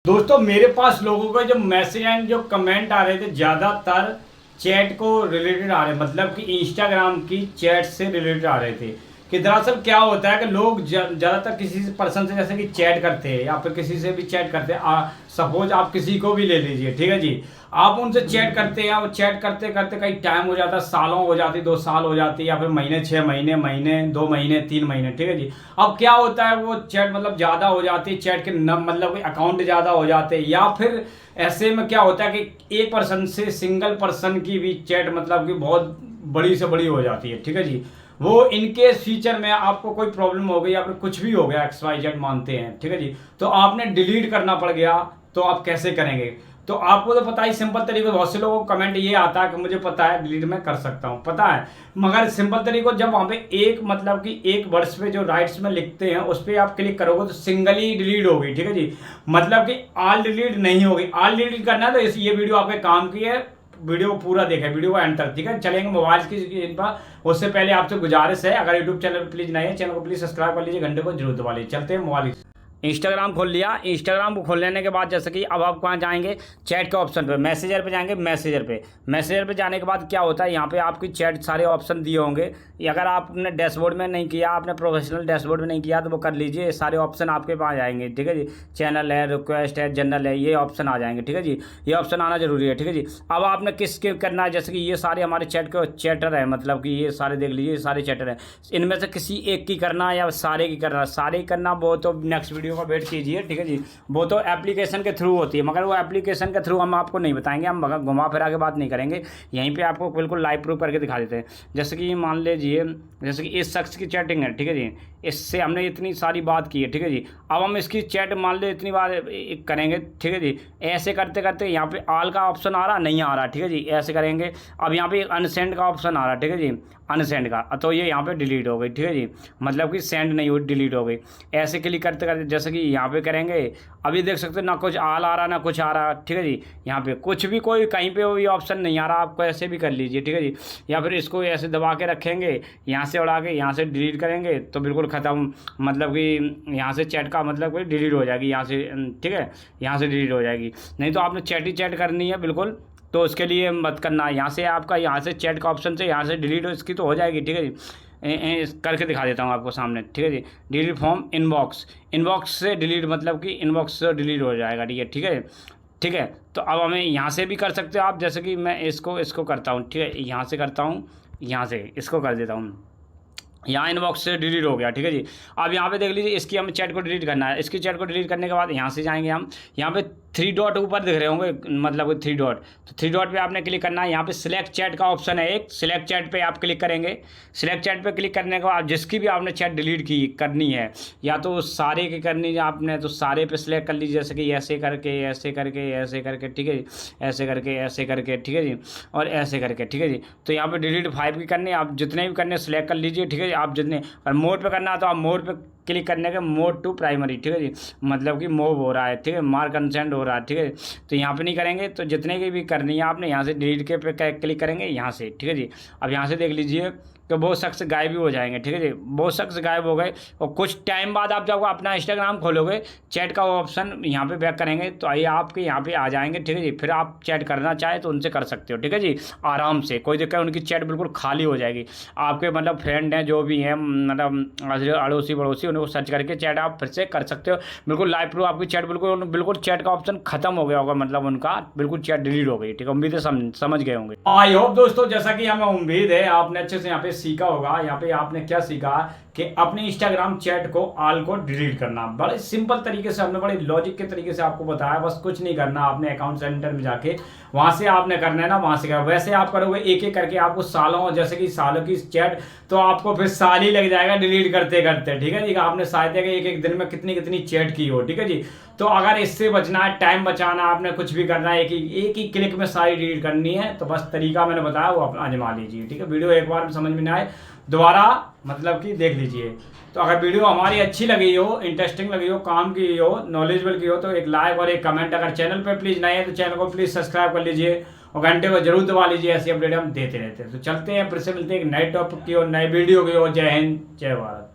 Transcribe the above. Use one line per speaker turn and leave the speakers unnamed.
दोस्तों मेरे पास लोगों का जो मैसेज एंड जो कमेंट आ रहे थे ज़्यादातर चैट को रिलेटेड आ रहे, मतलब कि इंस्टाग्राम की चैट से रिलेटेड आ रहे थे। कि दरअसल क्या होता है कि लोग ज़्यादातर किसी पर्सन से जैसे कि चैट करते हैं या फिर किसी से भी चैट करते हैं। सपोज आप किसी को भी ले लीजिए, ठीक है जी, आप उनसे चैट करते हैं, वो चैट करते करते कई टाइम हो जाता है, सालों हो जाती, 2 साल हो जाती, या फिर महीने, 6 महीने, महीने, 2 महीने, 3 महीने, ठीक है जी। अब क्या होता है, वो चैट मतलब ज़्यादा हो जाती है, चैट के मतलब अकाउंट ज़्यादा हो जाते हैं, या फिर ऐसे में क्या होता है कि एक पर्सन से सिंगल पर्सन की भी चैट मतलब कि बहुत बड़ी से बड़ी हो जाती है, ठीक है जी। वो इनके फ्यूचर में आपको कोई प्रॉब्लम हो गई या फिर कुछ भी हो गया, XYZ मानते हैं, ठीक है जी, तो आपने डिलीट करना पड़ गया, तो आप कैसे करेंगे? तो आपको तो पता ही सिंपल तरीके, बहुत से लोगों को कमेंट ये आता है कि मुझे पता है डिलीट मैं कर सकता हूँ, पता है, मगर सिंपल तरीको जब वहाँ पे एक मतलब कि एक वर्ड्स पे जो राइट्स में लिखते हैं उस पर आप क्लिक करोगे तो सिंगली डिलीट होगी, ठीक है जी, मतलब कि ऑल डिलीट नहीं होगी। ऑल डिलीट करना है तो ये वीडियो आपके काम की है, वीडियो को पूरा देखें, वीडियो को एंड तक, ठीक है। चलेंगे मोबाइल की इन पर, उससे पहले आपसे गुजारिश है, अगर यूट्यूब चैनल प्लीज नहीं है, चैनल को प्लीज सब्सक्राइब कर लीजिए, घंटे को जरूर दबा लीजिए। चलते हैं मोबाइल। इंस्टाग्राम खोल लिया, इंस्टाग्राम को खोल लेने के बाद जैसे कि अब आप कहाँ जाएंगे, चैट के ऑप्शन पे, मैसेजर पे जाएंगे, मैसेजर पे जाने के बाद क्या होता है, यहाँ पे आपकी चैट सारे ऑप्शन दिए होंगे। अगर आपने डैशबोर्ड में नहीं किया, आपने प्रोफेशनल डैशबोर्ड में नहीं किया तो वो कर लीजिए, सारे ऑप्शन आपके पास आएंगे, ठीक है जी। चैनल है, रिक्वेस्ट है, जनरल है, ये ऑप्शन आ जाएंगे, ठीक है जी, ये ऑप्शन आना जरूरी है, ठीक है जी। अब आपने किसके करना है, जैसे कि ये सारे हमारे चैट के चैटर है, मतलब कि ये सारे देख लीजिए, ये सारे चैटर है, इनमें से किसी एक की करना है या सारे की करना है, सारे ही करना, वो तो नेक्स्ट वीडियो का वेट कीजिए, ठीक है जी। वो तो एप्लीकेशन के थ्रू होती है, मगर वो एप्लीकेशन के थ्रू हम आपको नहीं बताएंगे, हम घुमा फिरा के बात नहीं करेंगे, यहीं पे आपको बिल्कुल लाइव प्रूफ करके दिखा देते हैं। जैसे कि मान लीजिए, जैसे कि इस शख्स की चैटिंग है, ठीक है जी, इससे हमने इतनी सारी बात की है, ठीक है जी। अब हम इसकी चैट मान ले इतनी बार करेंगे, ठीक है जी। ऐसे करते करते यहाँ पे ऑल का ऑप्शन आ रहा नहीं आ रहा, ठीक है जी, ऐसे करेंगे। अब यहाँ पे अनसेंड का ऑप्शन आ रहा, ठीक है जी, अनसेंड का, तो ये यहाँ पे डिलीट हो गई, ठीक है जी, मतलब कि सेंड नहीं हुई, डिलीट हो गई। ऐसे क्लिक करते करते जैसे कि यहाँ पे करेंगे, अभी देख सकते हो ना कुछ आल आ रहा ना कुछ आ रहा, ठीक है जी। यहाँ पे कुछ भी कोई कहीं पे भी ऑप्शन नहीं आ रहा, आपको ऐसे भी कर लीजिए, ठीक है जी। या फिर इसको ऐसे दबा के रखेंगे, यहाँ से उड़ा के यहाँ से डिलीट करेंगे तो बिल्कुल ख़त्म, मतलब कि यहाँ से चैट का मतलब कि डिलीट हो जाएगी यहाँ से, ठीक है, यहाँ से डिलीट हो जाएगी। नहीं तो आपने चैट ही चैट करनी है बिल्कुल, तो उसके लिए मत करना, यहाँ से आपका यहाँ से चैट का ऑप्शन से यहाँ से डिलीट हो इसकी तो हो जाएगी, ठीक है जी। करके दिखा देता हूँ आपको सामने, ठीक है जी। डिलीट फ्रॉम इनबॉक्स, इनबॉक्स से डिलीट, मतलब कि इनबॉक्स से डिलीट हो जाएगा, ठीक है, ठीक है, ठीक है। तो अब हमें यहाँ से भी कर सकते हो आप, जैसे कि मैं इसको करता हूँ, ठीक है, यहाँ से करता हूँ, यहाँ से इसको कर देता हूँ, यहाँ इनबॉक्स से डिलीट हो गया, ठीक है जी। अब यहाँ पे देख लीजिए, इसकी हमें चैट को डिलीट करना है, इसकी चैट को डिलीट करने के बाद यहाँ से जाएंगे हम, यहाँ पे 3 डॉट ऊपर दिख रहे होंगे, मतलब 3 डॉट, तो 3 डॉट पे आपने क्लिक करना है, यहाँ पे सिलेक्ट चैट का ऑप्शन है एक, सिलेक्ट चैट पे आप क्लिक करेंगे। सिलेक्ट चैट पे क्लिक करने के बाद जिसकी भी आपने चैट डिलीट की करनी है, या तो सारे की करनी है आपने, तो सारे पे सिलेक्ट कर लीजिए, जैसे कि ऐसे करके ऐसे करके ऐसे करके, ठीक है जी, ऐसे करके ऐसे करके, ठीक है जी, और ऐसे करके, ठीक है जी। तो यहाँ पे डिलीट 5 की करनी है, आप जितने भी करने सिलेक्ट कर लीजिए, ठीक है जी। आप जितने, और मोड पे करना है तो आप मोड पे क्लिक करने के, मोड टू प्राइमरी, ठीक है जी, मतलब कि मूव हो रहा है, ठीक है, मार्क कंसेंट हो रहा है, ठीक है। तो यहाँ पे नहीं करेंगे, तो जितने की भी करनी है आपने यहाँ से डिलीट के पे क्लिक करेंगे यहाँ से, ठीक है जी। अब यहाँ से देख लीजिए कि बहुत शख्स गायब भी हो जाएंगे, ठीक है जी, बहुत शख्स गायब हो गए। और कुछ टाइम बाद आप जब अपना इंस्टाग्राम खोलोगे, चैट का ऑप्शन यहाँ पे बैक करेंगे तो आइए आपके यहाँ पे आ जाएंगे, ठीक है जी। फिर आप चैट करना चाहे तो उनसे कर सकते हो, ठीक है जी, आराम से, कोई दिक्कत, उनकी चैट बिल्कुल खाली हो जाएगी। आपके मतलब फ्रेंड हैं जो भी हैं, मतलब अड़ोसी पड़ोसी, उनको सर्च करके चैट आप फिर से कर सकते हो, बिल्कुल लाइव प्रूफ, आपकी चैट बिल्कुल बिल्कुल चैट का ऑप्शन खत्म हो गया होगा, मतलब उनका बिल्कुल चैट डिलीट हो गई, ठीक है। उम्मीद है समझ गए होंगे। आई होप दोस्तों, जैसा कि हमें उम्मीद है आपने अच्छे से यहाँ पे सीखा होगा। यहाँ पे आपने क्या सीखा कि अपने इंस्टाग्राम चैट को ऑल को डिलीट करना, बड़े सिंपल तरीके से हमने, बड़े लॉजिक के तरीके से आपको बताया। बस कुछ नहीं करना, आपने अकाउंट सेंटर में जाके वहां से आपने करना है ना, वहां से वैसे आप करोगे एक एक करके आपको सालों, जैसे कि सालों की चैट, तो आपको फिर साल ही लग जाएगा डिलीट करते करते, ठीक है जी। आपने शायद एक एक दिन में कितनी कितनी चैट की हो, ठीक है जी। तो अगर इससे बचना है, टाइम बचाना, आपने कुछ भी करना है, एक ही क्लिक में सारी डिलीट करनी है, तो बस तरीका मैंने बताया वो अपना आजमा लीजिए, ठीक है। वीडियो एक बार में समझ में ना आए दोबारा मतलब कि देख लीजिए। तो अगर वीडियो हमारी अच्छी लगी हो, इंटरेस्टिंग लगी हो, काम की हो, नॉलेजेबल की हो, तो एक लाइक और एक कमेंट। अगर चैनल पे प्लीज़ नए हैं तो चैनल को प्लीज़ सब्सक्राइब कर लीजिए और घंटे को जरूर दबा लीजिए, ऐसी अपडेट हम देते रहते हैं। तो चलते हैं, फिर से मिलते हैं एक नए टॉपिक की और नए वीडियो की ओर। जय हिंद, जय भारत।